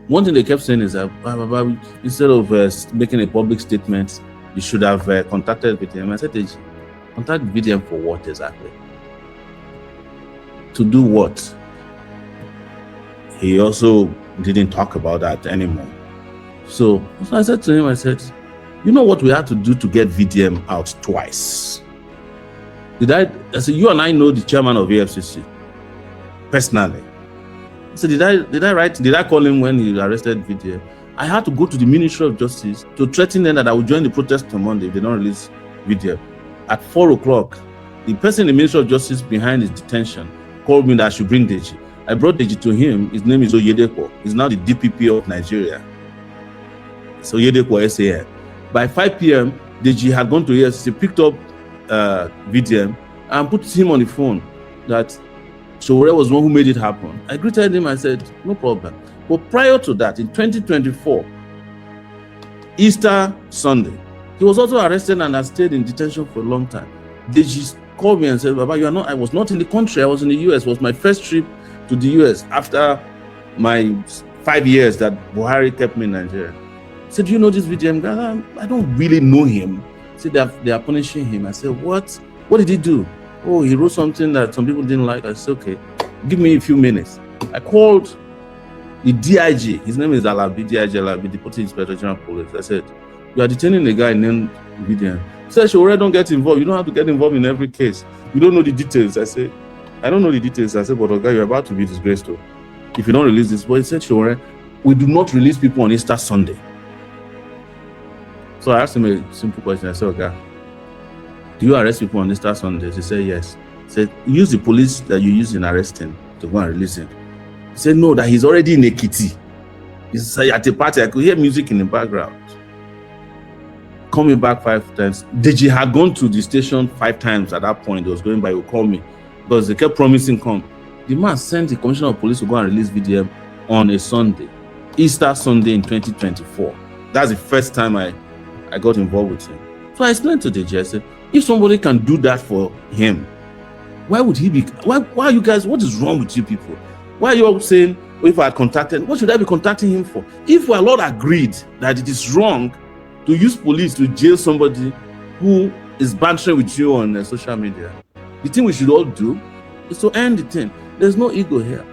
One thing they kept saying is that instead of making a public statement, you should have contacted VDM. I said, contact VDM for what exactly? To do what? He also didn't talk about that anymore. So I said to him, I said, you know what we had to do to get VDM out twice? I said, you and I know the chairman of AFCC personally. I said, did I call him when he arrested VDM? I had to go to the Ministry of Justice to threaten them that I would join the protest on Monday if they don't release VDM. At 4 o'clock, the person in the Ministry of Justice behind his detention called me that I should bring Deji. I brought Deji to him. His name is Oyedepo. He's now the DPP of Nigeria. So Oyedepo SAN. By 5 p.m., Deji had gone to AFCC, picked up VDM, and put him on the phone that Sowore was the one who made it happen. I greeted him. I said, no problem. But prior to that, in 2024, Easter Sunday, he was also arrested and had stayed in detention for a long time. Deji called me and said, Baba, I was not in the country. I was in the US. It was my first trip to the US after my 5 years that Buhari kept me in Nigeria. He said, do you know this VDM guy? I don't really know him. He said, they are punishing him. I said, what? What did he do? Oh, he wrote something that some people didn't like. I said, okay, give me a few minutes. I called the DIG. His name is Alabi, DIG Alabi, Deputy Inspector General Police. I said, you are detaining a guy named VDM. He said, Sowore, don't get involved. You don't have to get involved in every case. You don't know the details. I said, I don't know the details. I said, but okay, you're about to be disgraced though, if you don't release this. But he said, Sowore, we do not release people on Easter Sunday. So I asked him a simple question. I said, okay, do you arrest people on Easter Sundays? He said, yes. He said, use the police that you use in arresting to go and release him. He said, no, that he's already in Ekiti. He said, at a party, I could hear music in the background. Call me back 5 times. Deji had gone to the station 5 times at that point. He was going by, he would call me because they kept promising come. The man sent the commissioner of police to go and release VDM on a Sunday, Easter Sunday in 2024. That's the first time I got involved with him. So I explained to Deji, I said, if somebody can do that for him, why would he be? Why are you guys? What is wrong with you people? Why are you all saying, well, if I had contacted, what should I be contacting him for? If we are all agreed that it is wrong to use police to jail somebody who is bantering with you on social media, the thing we should all do is to end the thing. There's no ego here.